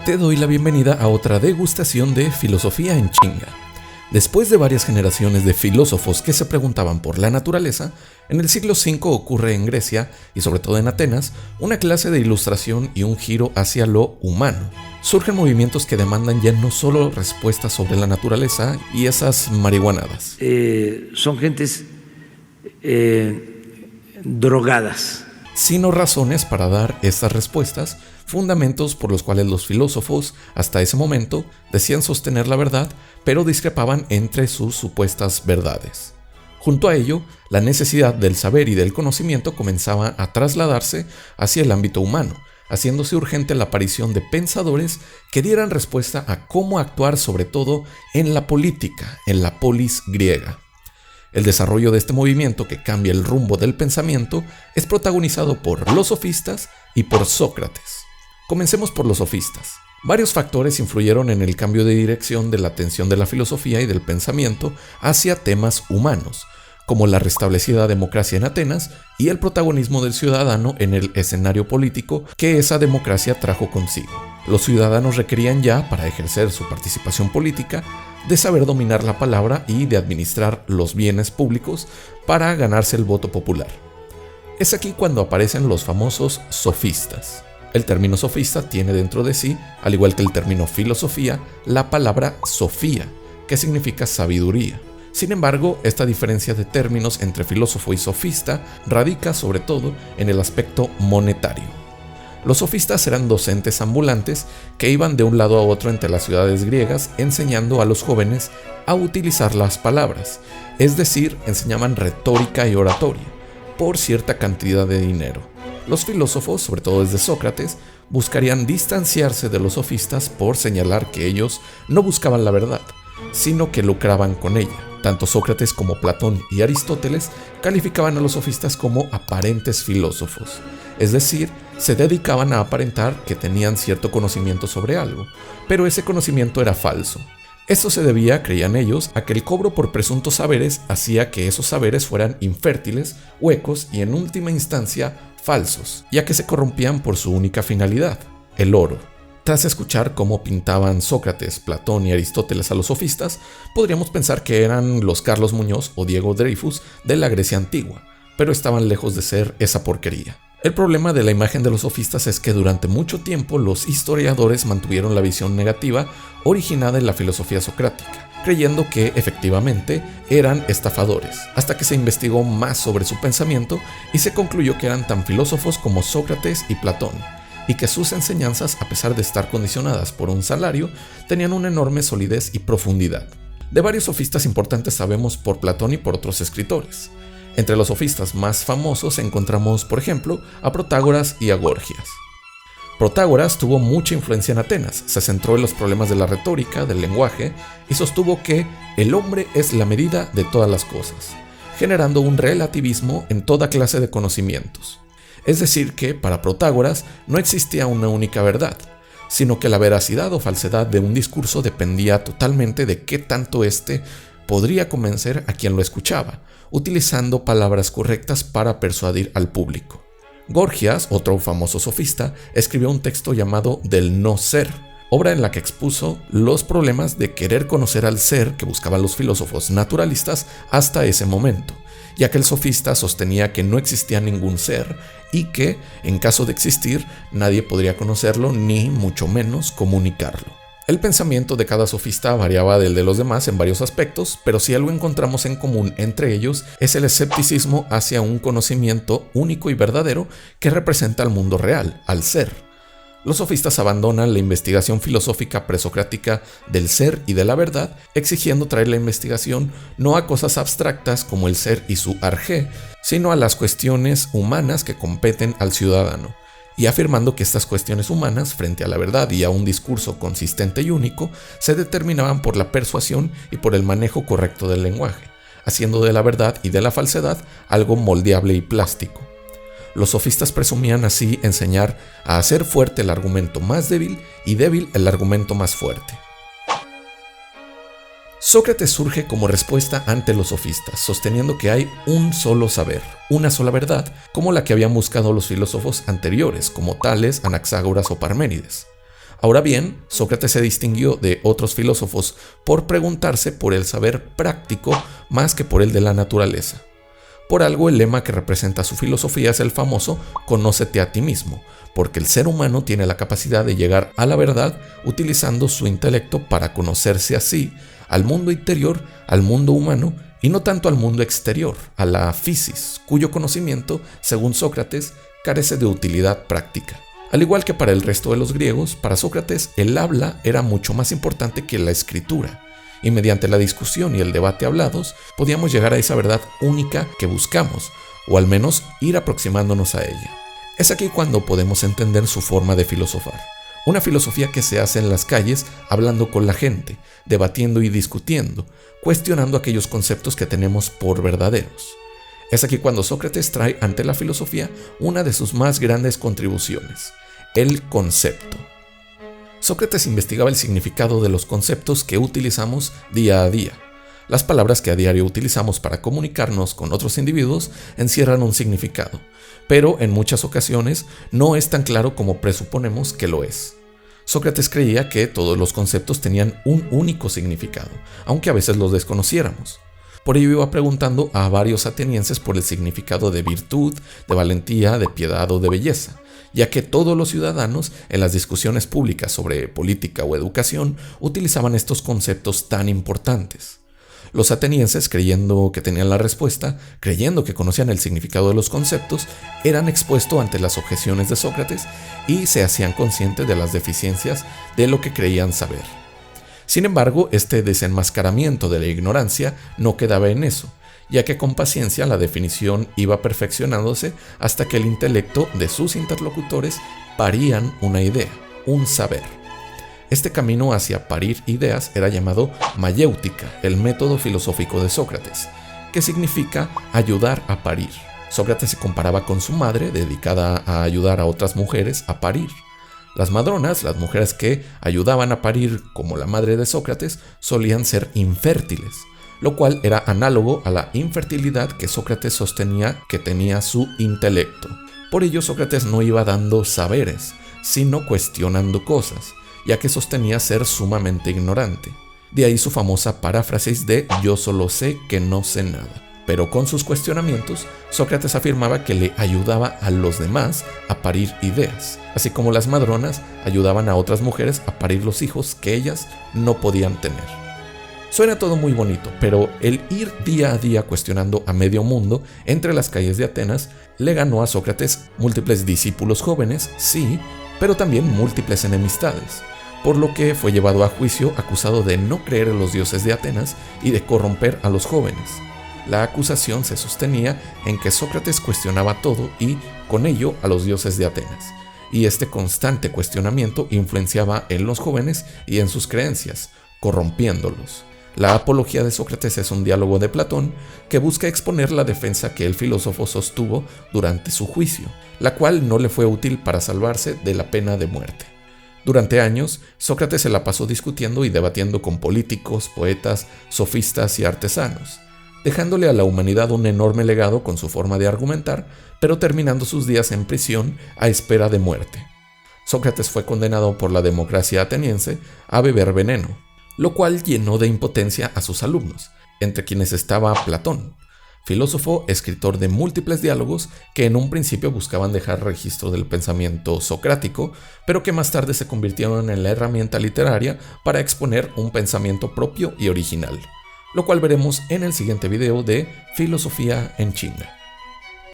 Te doy la bienvenida a otra degustación de Filosofía en Chinga. Después de varias generaciones de filósofos que se preguntaban por la naturaleza, en el siglo V ocurre en Grecia, y sobre todo en Atenas, una clase de ilustración y un giro hacia lo humano. Surgen movimientos que demandan ya no solo respuestas sobre la naturaleza y esas marihuanadas. Son gentes drogadas. Sino razones para dar estas respuestas, fundamentos por los cuales los filósofos, hasta ese momento, decían sostener la verdad, pero discrepaban entre sus supuestas verdades. Junto a ello, la necesidad del saber y del conocimiento comenzaba a trasladarse hacia el ámbito humano, haciéndose urgente la aparición de pensadores que dieran respuesta a cómo actuar sobre todo en la política, en la polis griega. El desarrollo de este movimiento que cambia el rumbo del pensamiento es protagonizado por los sofistas y por Sócrates. Comencemos por los sofistas. Varios factores influyeron en el cambio de dirección de la atención de la filosofía y del pensamiento hacia temas humanos, como la restablecida democracia en Atenas y el protagonismo del ciudadano en el escenario político que esa democracia trajo consigo. Los ciudadanos requerían ya, para ejercer su participación política, de saber dominar la palabra y de administrar los bienes públicos para ganarse el voto popular. Es aquí cuando aparecen los famosos sofistas. El término sofista tiene dentro de sí, al igual que el término filosofía, la palabra sofía, que significa sabiduría. Sin embargo, esta diferencia de términos entre filósofo y sofista radica sobre todo en el aspecto monetario. Los sofistas eran docentes ambulantes que iban de un lado a otro entre las ciudades griegas enseñando a los jóvenes a utilizar las palabras, es decir, enseñaban retórica y oratoria, por cierta cantidad de dinero. Los filósofos, sobre todo desde Sócrates, buscarían distanciarse de los sofistas por señalar que ellos no buscaban la verdad, sino que lucraban con ella. Tanto Sócrates como Platón y Aristóteles calificaban a los sofistas como aparentes filósofos, es decir, se dedicaban a aparentar que tenían cierto conocimiento sobre algo, pero ese conocimiento era falso. Esto se debía, creían ellos, a que el cobro por presuntos saberes hacía que esos saberes fueran infértiles, huecos y en última instancia falsos, ya que se corrompían por su única finalidad, el oro. Tras escuchar cómo pintaban Sócrates, Platón y Aristóteles a los sofistas, podríamos pensar que eran los Carlos Muñoz o Diego Dreyfus de la Grecia antigua, pero estaban lejos de ser esa porquería. El problema de la imagen de los sofistas es que durante mucho tiempo los historiadores mantuvieron la visión negativa originada en la filosofía socrática, creyendo que efectivamente eran estafadores, hasta que se investigó más sobre su pensamiento y se concluyó que eran tan filósofos como Sócrates y Platón, y que sus enseñanzas, a pesar de estar condicionadas por un salario, tenían una enorme solidez y profundidad. De varios sofistas importantes sabemos por Platón y por otros escritores. Entre los sofistas más famosos encontramos, por ejemplo, a Protágoras y a Gorgias. Protágoras tuvo mucha influencia en Atenas, se centró en los problemas de la retórica, del lenguaje, y sostuvo que el hombre es la medida de todas las cosas, generando un relativismo en toda clase de conocimientos. Es decir que, para Protágoras, no existía una única verdad, sino que la veracidad o falsedad de un discurso dependía totalmente de qué tanto éste podría convencer a quien lo escuchaba, utilizando palabras correctas para persuadir al público. Gorgias, otro famoso sofista, escribió un texto llamado Del no ser, obra en la que expuso los problemas de querer conocer al ser que buscaban los filósofos naturalistas hasta ese momento, ya que el sofista sostenía que no existía ningún ser y que, en caso de existir, nadie podría conocerlo ni mucho menos comunicarlo. El pensamiento de cada sofista variaba del de los demás en varios aspectos, pero si algo encontramos en común entre ellos es el escepticismo hacia un conocimiento único y verdadero que representa al mundo real, al ser. Los sofistas abandonan la investigación filosófica presocrática del ser y de la verdad, exigiendo traer la investigación no a cosas abstractas como el ser y su arjé, sino a las cuestiones humanas que competen al ciudadano, y afirmando que estas cuestiones humanas, frente a la verdad y a un discurso consistente y único, se determinaban por la persuasión y por el manejo correcto del lenguaje, haciendo de la verdad y de la falsedad algo moldeable y plástico. Los sofistas presumían así enseñar a hacer fuerte el argumento más débil y débil el argumento más fuerte. Sócrates surge como respuesta ante los sofistas, sosteniendo que hay un solo saber, una sola verdad, como la que habían buscado los filósofos anteriores, como Tales, Anaxágoras o Parménides. Ahora bien, Sócrates se distinguió de otros filósofos por preguntarse por el saber práctico más que por el de la naturaleza. Por algo, el lema que representa su filosofía es el famoso «Conócete a ti mismo», porque el ser humano tiene la capacidad de llegar a la verdad utilizando su intelecto para conocerse a sí, al mundo interior, al mundo humano, y no tanto al mundo exterior, a la physis, cuyo conocimiento, según Sócrates, carece de utilidad práctica. Al igual que para el resto de los griegos, para Sócrates el habla era mucho más importante que la escritura, y mediante la discusión y el debate hablados podíamos llegar a esa verdad única que buscamos, o al menos ir aproximándonos a ella. Es aquí cuando podemos entender su forma de filosofar. Una filosofía que se hace en las calles hablando con la gente, debatiendo y discutiendo, cuestionando aquellos conceptos que tenemos por verdaderos. Es aquí cuando Sócrates trae ante la filosofía una de sus más grandes contribuciones, el concepto. Sócrates investigaba el significado de los conceptos que utilizamos día a día. Las palabras que a diario utilizamos para comunicarnos con otros individuos encierran un significado, pero en muchas ocasiones no es tan claro como presuponemos que lo es. Sócrates creía que todos los conceptos tenían un único significado, aunque a veces los desconociéramos. Por ello iba preguntando a varios atenienses por el significado de virtud, de valentía, de piedad o de belleza, ya que todos los ciudadanos en las discusiones públicas sobre política o educación utilizaban estos conceptos tan importantes. Los atenienses, creyendo que tenían la respuesta, creyendo que conocían el significado de los conceptos, eran expuestos ante las objeciones de Sócrates y se hacían conscientes de las deficiencias de lo que creían saber. Sin embargo, este desenmascaramiento de la ignorancia no quedaba en eso, ya que con paciencia la definición iba perfeccionándose hasta que el intelecto de sus interlocutores parían una idea, un saber. Este camino hacia parir ideas era llamado mayéutica, el método filosófico de Sócrates, que significa ayudar a parir. Sócrates se comparaba con su madre, dedicada a ayudar a otras mujeres a parir. Las madronas, las mujeres que ayudaban a parir como la madre de Sócrates, solían ser infértiles, lo cual era análogo a la infertilidad que Sócrates sostenía que tenía su intelecto. Por ello, Sócrates no iba dando saberes, sino cuestionando cosas, ya que sostenía ser sumamente ignorante. De ahí su famosa paráfrasis de «yo solo sé que no sé nada». Pero con sus cuestionamientos, Sócrates afirmaba que le ayudaba a los demás a parir ideas, así como las madronas ayudaban a otras mujeres a parir los hijos que ellas no podían tener. Suena todo muy bonito, pero el ir día a día cuestionando a medio mundo entre las calles de Atenas le ganó a Sócrates múltiples discípulos jóvenes, sí, pero también múltiples enemistades, por lo que fue llevado a juicio acusado de no creer en los dioses de Atenas y de corromper a los jóvenes. La acusación se sostenía en que Sócrates cuestionaba todo y, con ello, a los dioses de Atenas, y este constante cuestionamiento influenciaba en los jóvenes y en sus creencias, corrompiéndolos. La apología de Sócrates es un diálogo de Platón que busca exponer la defensa que el filósofo sostuvo durante su juicio, la cual no le fue útil para salvarse de la pena de muerte. Durante años, Sócrates se la pasó discutiendo y debatiendo con políticos, poetas, sofistas y artesanos, dejándole a la humanidad un enorme legado con su forma de argumentar, pero terminando sus días en prisión a espera de muerte. Sócrates fue condenado por la democracia ateniense a beber veneno, lo cual llenó de impotencia a sus alumnos, entre quienes estaba Platón, filósofo, escritor de múltiples diálogos que en un principio buscaban dejar registro del pensamiento socrático, pero que más tarde se convirtieron en la herramienta literaria para exponer un pensamiento propio y original, lo cual veremos en el siguiente video de Filosofía en Chinga.